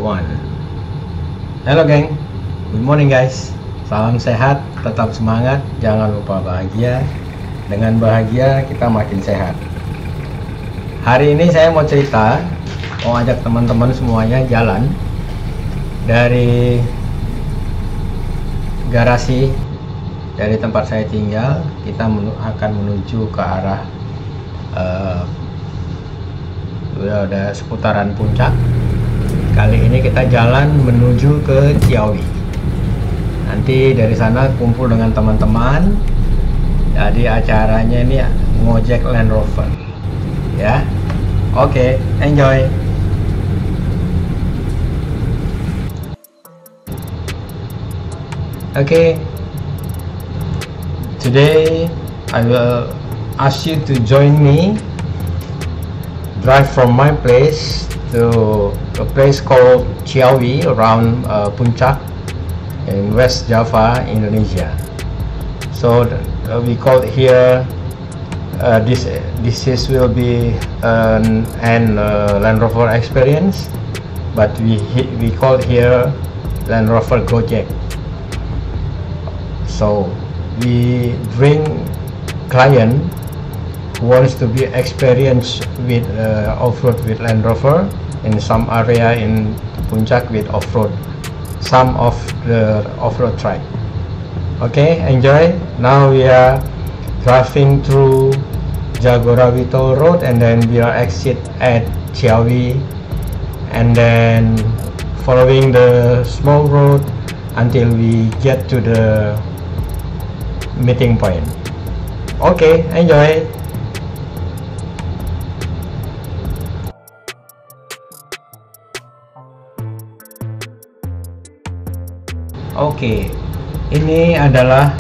One. Halo geng, good morning guys. Salam sehat, tetap semangat, jangan lupa bahagia. Dengan bahagia kita makin sehat. Hari ini saya mau cerita, mau ajak teman-teman semuanya jalan dari garasi, dari tempat saya tinggal. Kita akan menuju ke arah udah seputaran puncak. Kali ini kita jalan menuju ke Ciawi. Nanti dari sana kumpul dengan teman-teman. Jadi acaranya ini ngojek Land Rover. Ya. Oke, enjoy. Okay. Today I will ask you to join me drive from my place to a place called Ciawi around Puncak in West Java, Indonesia. So we call it here this will be an Land Rover experience, but we call it here Land Rover Gojek. So we bring client who wants to be experienced with off-road with Land Rover in some area in Puncak with off-road, some of the off-road track. Okay, enjoy. Now we are driving through Jagorawi Road, and then we are exit at Ciawi, and then following the small road until we get to the meeting point. Okay, enjoy. Oke, ini adalah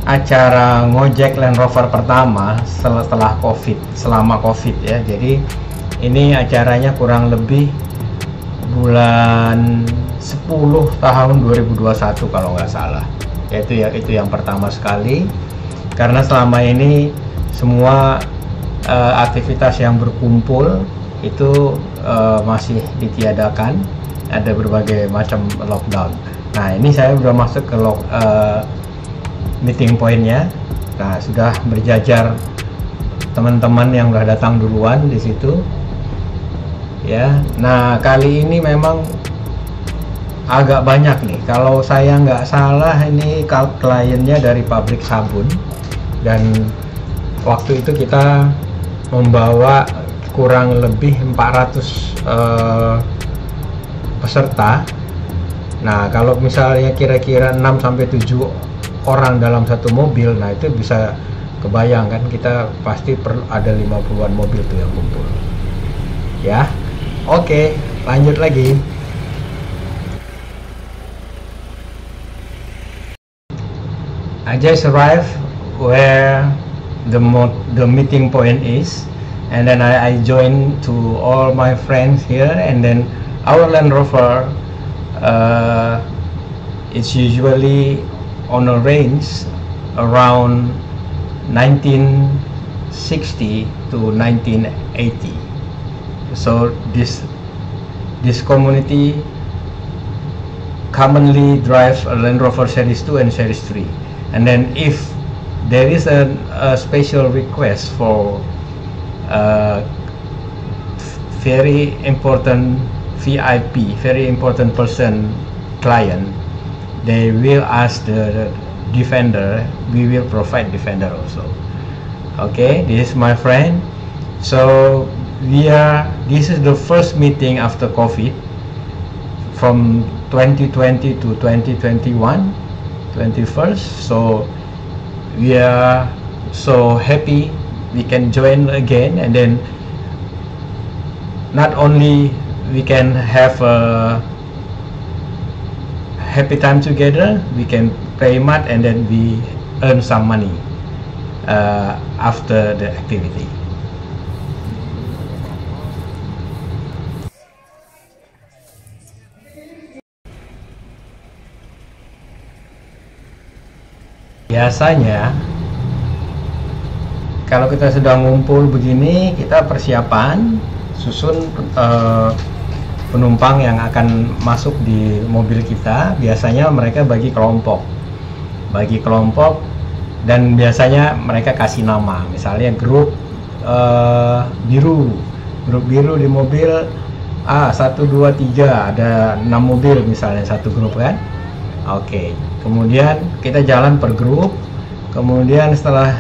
acara ngojek Land Rover pertama setelah selama COVID ya. Jadi ini acaranya kurang lebih bulan 10 tahun 2021 kalau nggak salah. Itu yang pertama sekali. Karena selama ini semua aktivitas yang berkumpul itu masih ditiadakan, ada berbagai macam lockdown. Nah, ini saya sudah masuk ke meeting pointnya. Nah, sudah berjajar teman-teman yang sudah datang duluan di situ. Ya, nah kali ini memang agak banyak nih. Kalau saya nggak salah, ini kliennya dari pabrik sabun, dan waktu itu kita membawa kurang lebih 400 peserta. Nah, kalau misalnya kira-kira 6-7 orang dalam satu mobil, nah itu bisa kebayang kan, kita pasti perlu ada 50-an mobil tuh yang kumpul. Ya. Oke, lanjut lagi. I just arrived where the meeting point is, and then I joined to all my friends here, and then our Land Rover it's usually on a range around 1960 to 1980. So this community commonly drive a Land Rover Series 2 and Series 3, and then if there is a special request for very important VIP, very important person, client, they will ask the Defender. We will provide Defender also. Okay, this is my friend. So this is the first meeting after COVID from 2020 to 2021, 21st. So we are so happy we can join again, and then not only we can have a happy time together, we can play mat, and then we earn some money after the activity. Biasanya kalau kita sudah ngumpul begini, kita persiapan susun penumpang yang akan masuk di mobil kita, biasanya mereka bagi kelompok, dan biasanya mereka kasih nama, misalnya grup biru di mobil A 1, 2, 3, ada 6 mobil misalnya satu grup kan. Oke, kemudian kita jalan per grup, kemudian setelah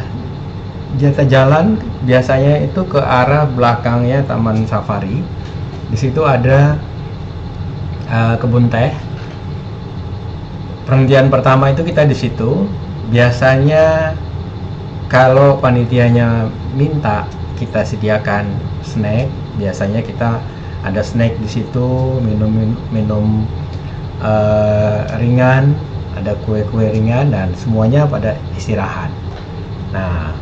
kita jalan biasanya itu ke arah belakangnya Taman Safari. Di situ ada kebun teh. Perhentian pertama itu kita di situ. Biasanya kalau panitianya minta kita sediakan snack, biasanya kita ada snack di situ, minum ringan, ada kue-kue ringan, dan semuanya pada istirahat. Nah,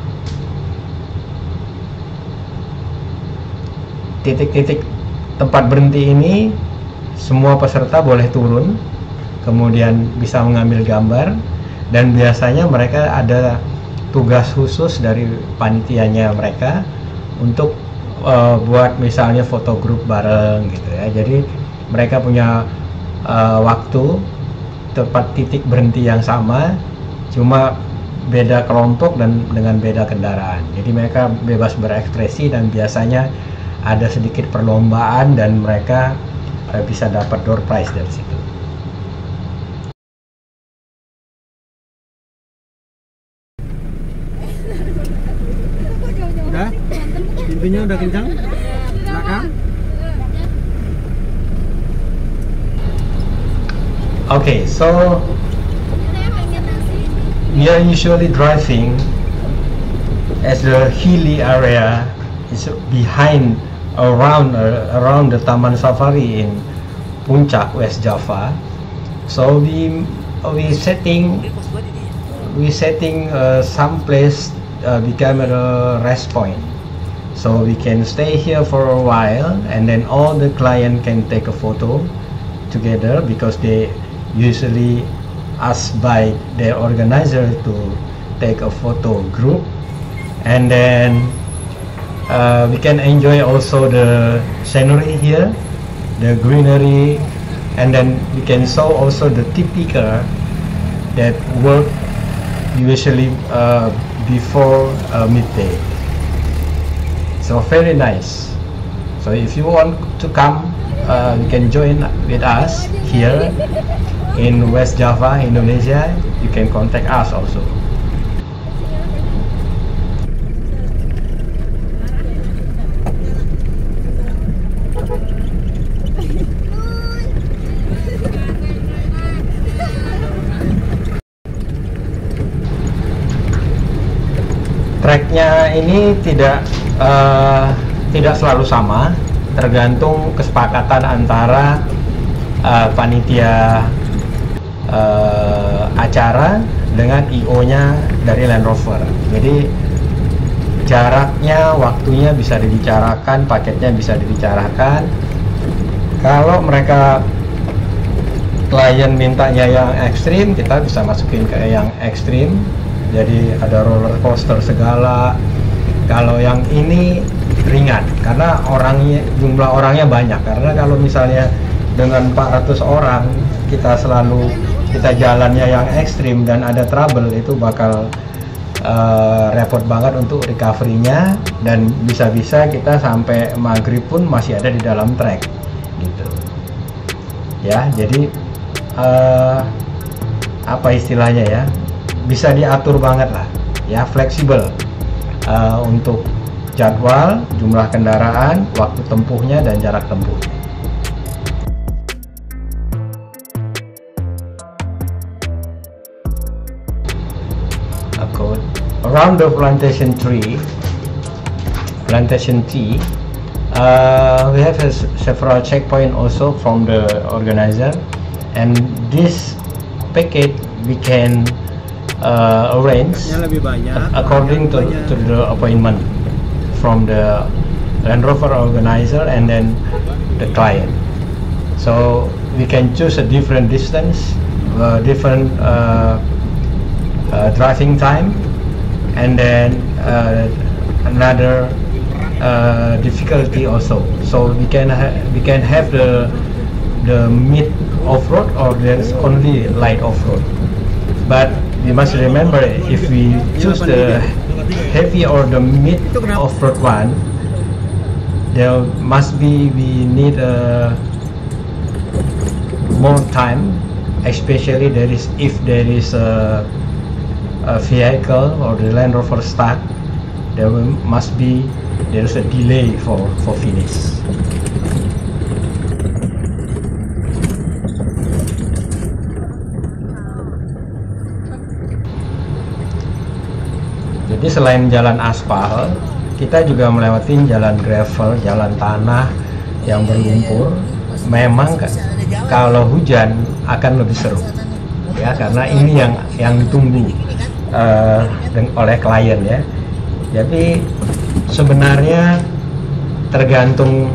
titik-titik tempat berhenti ini semua peserta boleh turun, kemudian bisa mengambil gambar, dan biasanya mereka ada tugas khusus dari panitianya mereka untuk buat misalnya foto grup bareng gitu ya. Jadi mereka punya waktu, tempat titik berhenti yang sama, cuma beda kelompok dan dengan beda kendaraan. Jadi mereka bebas berekspresi, dan biasanya ada sedikit perlombaan dan mereka bisa dapat door prize dari situ. Udah? Pintunya udah kencang? Belakang? Okay, so we are usually driving as the hilly area is behind around the Taman Safari in Puncak, West Java. So we setting some place become a rest point, so we can stay here for a while, and then all the client can take a photo together, because they usually asked by their organizer to take a photo group, and then we can enjoy also the scenery here, the greenery, and then we can show also the tipika that work usually before midday. So very nice. So if you want to come, you can join with us here in West Java, Indonesia. You can contact us also. Tracknya ini tidak selalu sama, tergantung kesepakatan antara panitia acara dengan IO-nya dari Land Rover. Jadi jaraknya, waktunya bisa dibicarakan, paketnya bisa dibicarakan. Kalau mereka klien mintanya yang ekstrim, kita bisa masukin ke yang ekstrim. Jadi ada roller coaster segala. Kalau yang ini ringan, karena jumlah orangnya banyak. Karena kalau misalnya dengan 400 orang kita jalannya yang ekstrim dan ada trouble, itu bakal repot banget untuk recovery-nya, dan bisa-bisa kita sampai maghrib pun masih ada di dalam trek gitu ya. Jadi apa istilahnya ya, bisa diatur banget lah ya, fleksibel untuk jadwal, jumlah kendaraan, waktu tempuhnya, dan jarak tempuhnya. Around the plantation tea, we have several checkpoints also from the organizer, and this packet we can arrange according to the appointment from the Land Rover organizer and then the client. So we can choose a different distance, different driving time, and then another difficulty also. So we can have the mid off-road, or there's only light off-road. But we must remember, if we choose the heavy or the mid off-road one, there must be, we need more time, especially if there is a vehicle or the Land Rover start, there is a delay for finish. Jadi selain jalan aspal, kita juga melewati jalan gravel, jalan tanah yang berlumpur. Memang kalau hujan akan lebih seru, ya, karena ini yang ditunggu oleh klien, ya. Jadi sebenarnya tergantung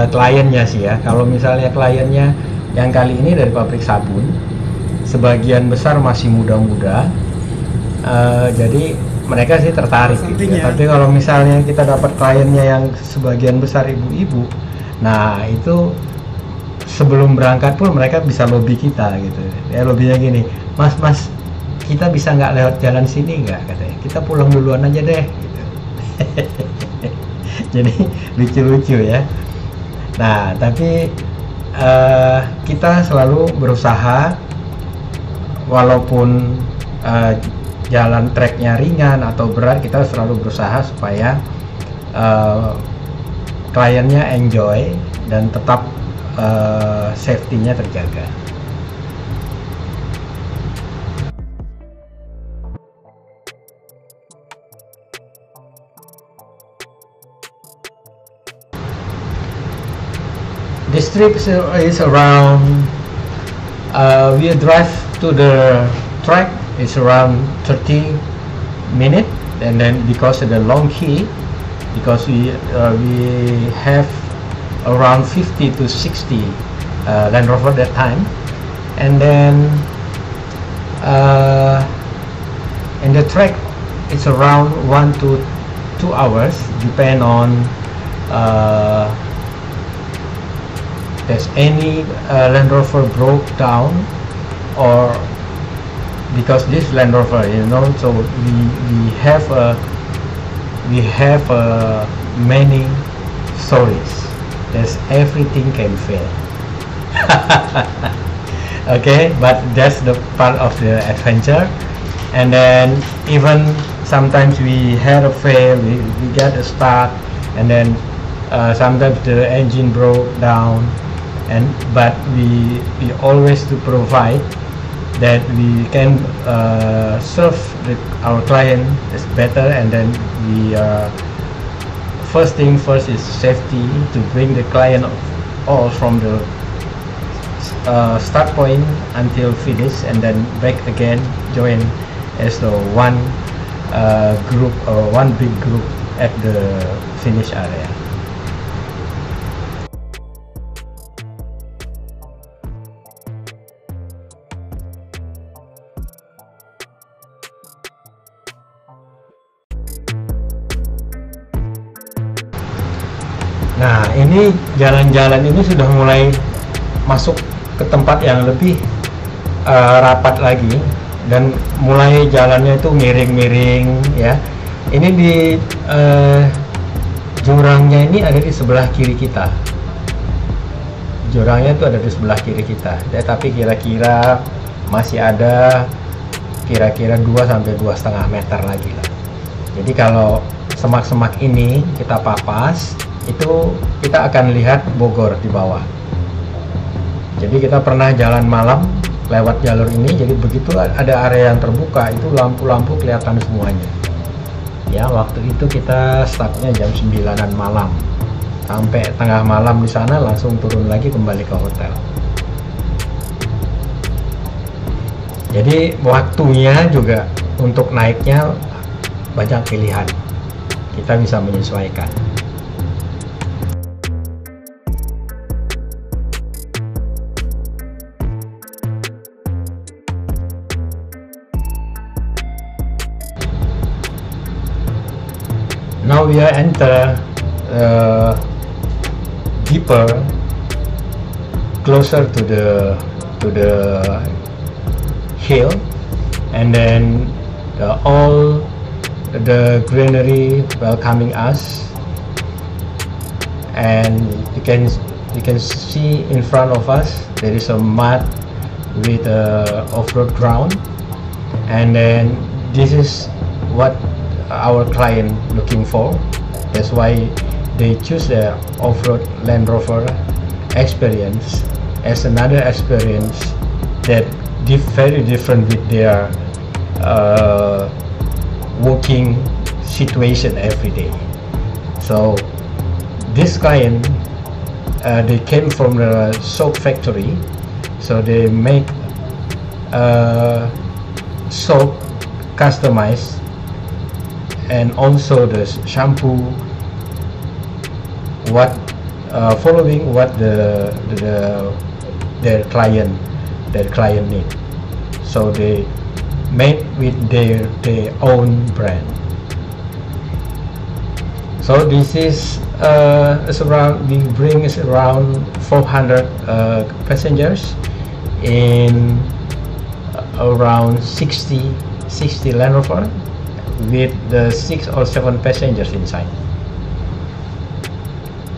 kliennya sih, ya. Kalau misalnya kliennya yang kali ini dari pabrik sabun, sebagian besar masih muda-muda, jadi mereka sih tertarik gitu, ya. Tapi kalau misalnya kita dapat kliennya yang sebagian besar ibu-ibu, nah itu sebelum berangkat pun mereka bisa lobby kita gitu, ya. Lobbynya gini, mas kita bisa nggak lewat jalan sini nggak, katanya, kita pulang duluan aja deh gitu. Jadi lucu-lucu, ya. Nah tapi kita selalu berusaha, walaupun jalan treknya ringan atau berat, kita selalu berusaha supaya kliennya enjoy dan tetap safety-nya terjaga. This trip is around, we drive to the track, it's around 30 minutes, and then because of the long quay, because we have around 50 to 60 Land Rover that time, and then in the track it's around 1 to 2 hours, depend on there's any Land Rover broke down, or because this Land Rover, so we have many stories. There's everything can fail. Okay, but that's the part of the adventure. And then even sometimes we had a fail, we get a start, and then sometimes the engine broke down, but we always to provide that we can serve our client is better, and then we first thing first is safety, to bring the client all from the start point until finish, and then back again, join as the one group or one big group at the finish area. Nah, ini jalan-jalan ini sudah mulai masuk ke tempat yang lebih rapat lagi, dan mulai jalannya itu miring-miring, ya. Ini di jurangnya ini ada di sebelah kiri kita. Jurangnya itu ada di sebelah kiri kita, ya, tapi kira-kira masih ada kira-kira 2 sampai 2,5 meter lagi lah. Jadi kalau semak-semak ini kita papas, itu kita akan lihat Bogor di bawah. Jadi kita pernah jalan malam lewat jalur ini, jadi begitu ada area yang terbuka, itu lampu-lampu kelihatan semuanya. Ya, waktu itu kita startnya jam 9-an malam, sampai tengah malam di sana, langsung turun lagi kembali ke hotel. Jadi waktunya juga untuk naiknya banyak pilihan, kita bisa menyesuaikan. Now we are enter deeper, closer to the hill, and then all the greenery welcoming us, and you can see in front of us there is a mud with off-road ground, and then this is what our client looking for. That's why they choose the off-road Land Rover experience as another experience that very different with their working situation every day. So this client, they came from the soap factory, so they make soap customized, and also the shampoo following what their client need. So they made with their own brand. So this is we bring around 400 passengers in around 60 Land Rover with the 6 or 7 passengers inside.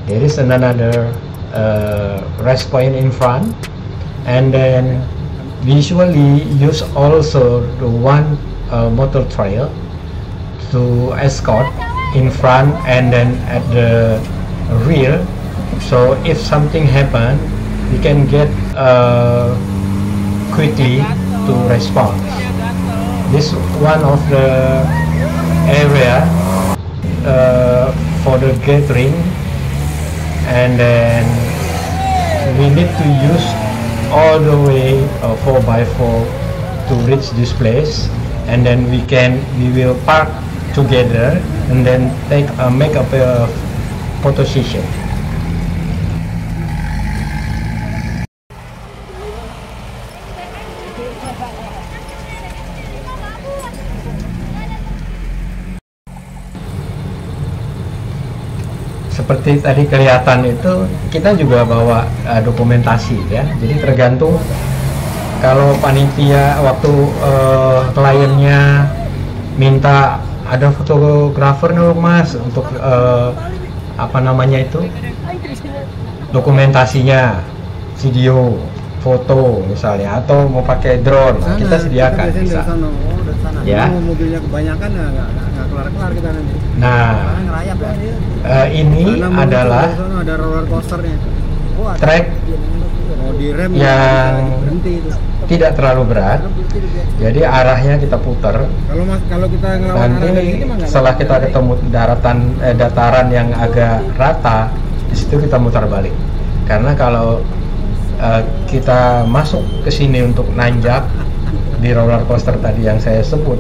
There is another rest point in front, and then we usually use also the one motor trail to escort in front and then at the rear. So if something happen, we can get quickly to respond. This one of the area for the gathering, and then we need to use all the way 4x4 to reach this place, and then we will park together and then make up a photo session. Seperti tadi kelihatan itu, kita juga bawa dokumentasi ya. Jadi tergantung kalau panitia waktu kliennya minta ada fotografer nih mas untuk apa namanya itu dokumentasinya, video, foto misalnya, atau mau pakai drone, kita sediakan bisa. Ya. Mobilnya kebanyakan nggak kelar-kelar kita nanti. Nah, ini adalah ada roller coasternya. Trek yang tidak terlalu berat, jadi arahnya kita putar. Kalau kita ngelawan nanti setelah kita ketemu dataran yang agak rata, di situ kita mutar balik. Karena kalau kita masuk ke sini untuk nanjak di roller coaster tadi yang saya sebut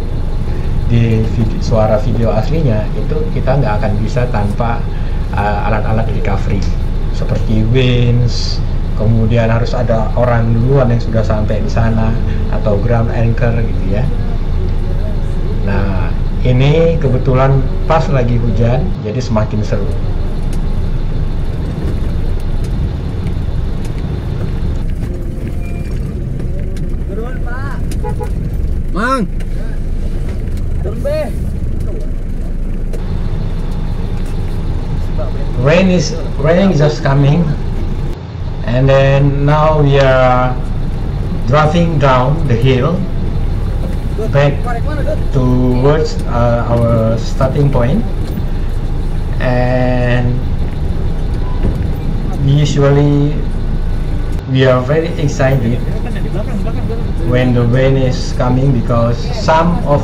di suara video aslinya, itu kita nggak akan bisa tanpa alat-alat recovery seperti winch, kemudian harus ada orang duluan yang sudah sampai di sana, atau ground anchor gitu ya. Nah, ini kebetulan pas lagi hujan, jadi semakin seru. Mang, rain is just coming, and then now we are driving down the hill back towards our starting point, and usually we are very excited when the rain is coming, because some of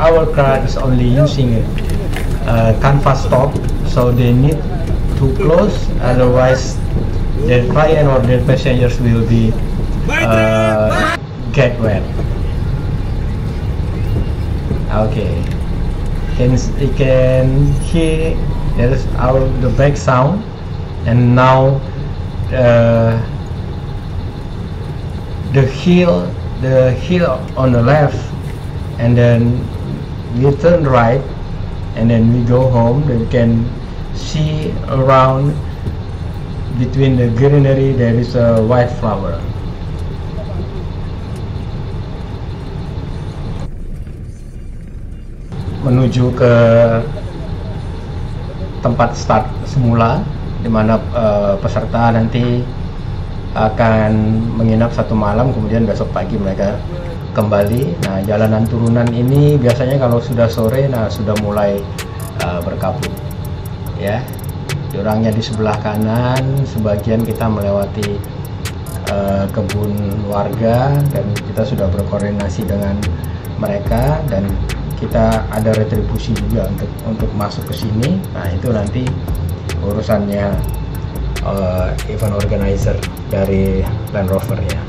our car is only using canvas top, so they need to close, otherwise their client or their passengers will be get wet. Okay, you can hear there is the back sound, and now the hill on the left, and then we turn right, and then we go home. Then we can see around between the greenery there is a white flower. Menuju ke tempat start semula, di mana peserta nanti akan menginap 1 malam, kemudian besok pagi mereka kembali. Nah, jalanan turunan ini biasanya kalau sudah sore, nah sudah mulai berkabut. Ya, jurangnya di sebelah kanan, sebagian kita melewati kebun warga, dan kita sudah berkoordinasi dengan mereka, dan kita ada retribusi juga untuk masuk ke sini. Nah, itu nanti urusannya event organizer dari Land Rover ya.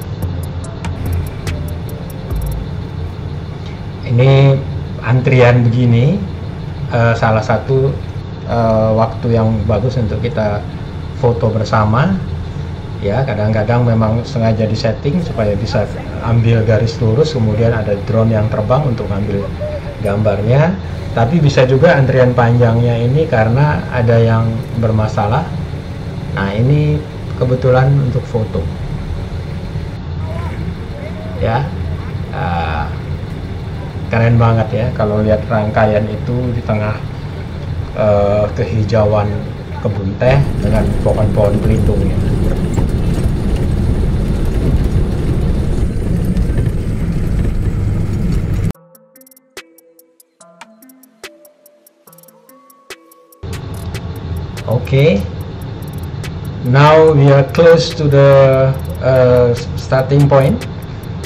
Ini antrian begini salah satu waktu yang bagus untuk kita foto bersama ya. Kadang-kadang memang sengaja disetting supaya bisa ambil garis lurus, kemudian ada drone yang terbang untuk ambil gambarnya. Tapi bisa juga antrian panjangnya ini karena ada yang bermasalah. Nah, ini kebetulan untuk foto ya. Keren banget ya kalau lihat rangkaian itu di tengah kehijauan kebun teh dengan pohon-pohon pelindungnya. Okay, now we are close to the starting point,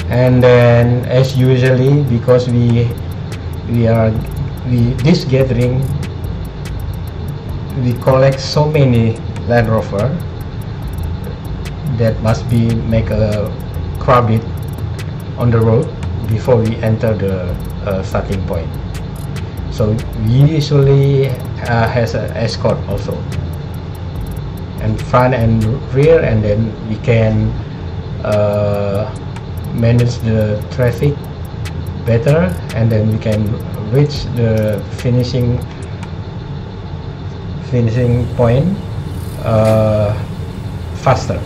and then as usually, because this gathering we collect so many Land Rover that must be make a crowded on the road before we enter the starting point. So we usually has an escort also, and front and rear, and then we can manage the traffic better, and then we can reach the finishing point faster.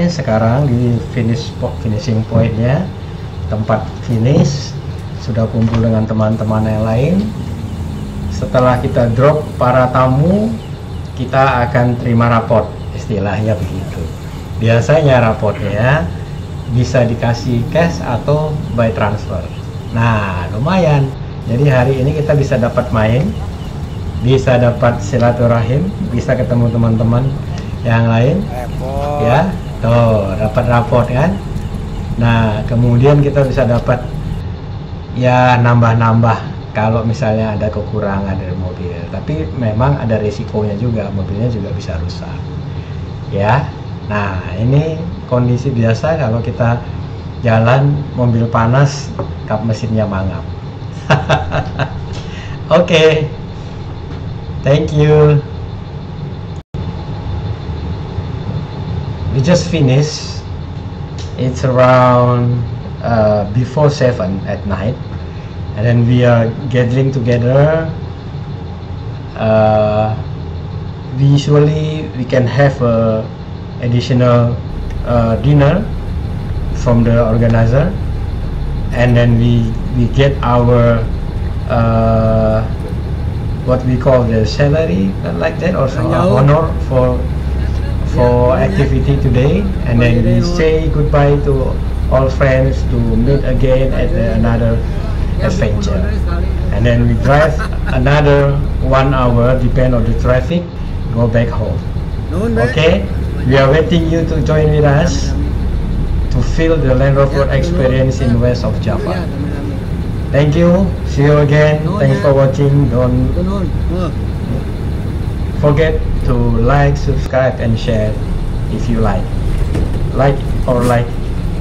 Sekarang di finishing pointnya, tempat finish, sudah kumpul dengan teman-teman yang lain. Setelah kita drop para tamu, kita akan terima raport, istilahnya begitu. Biasanya raportnya bisa dikasih cash atau by transfer. Nah, lumayan. Jadi hari ini kita bisa dapat main, bisa dapat silaturahim, bisa ketemu teman-teman yang lain. Ya, tuh dapat raport kan. Nah, kemudian kita bisa dapat ya nambah-nambah kalau misalnya ada kekurangan dari mobil. Tapi memang ada resikonya juga, mobilnya juga bisa rusak. Ya. Nah, ini kondisi biasa kalau kita jalan mobil panas, kap mesinnya mangap. Oke. Thank you. We just finished. It's around before 7 at night, and then we are gathering together. Usually we can have a additional dinner from the organizer, and then we get our what we call the salary, like that, or honor for activity today, and then we say goodbye to all friends to meet again at another adventure, and then we drive another 1 hour, depend on the traffic, go back home. Okay, we are waiting you to join with us to feel the Land Rover experience in west of Java. Thank you, see you again. Thanks for watching. Don't forget to like, subscribe, and share if you like.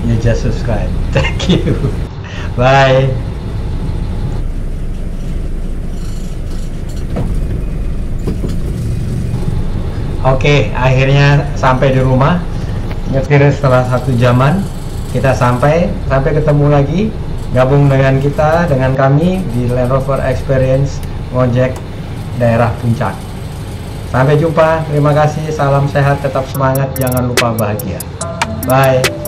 You just subscribe. Thank you. Bye. Oke, akhirnya sampai di rumah. Nyetir setelah 1 jaman, kita sampai ketemu lagi gabung dengan kita, dengan kami di Land Rover Experience ngojek daerah Puncak. Sampai jumpa, terima kasih, salam sehat, tetap semangat, jangan lupa bahagia. Bye.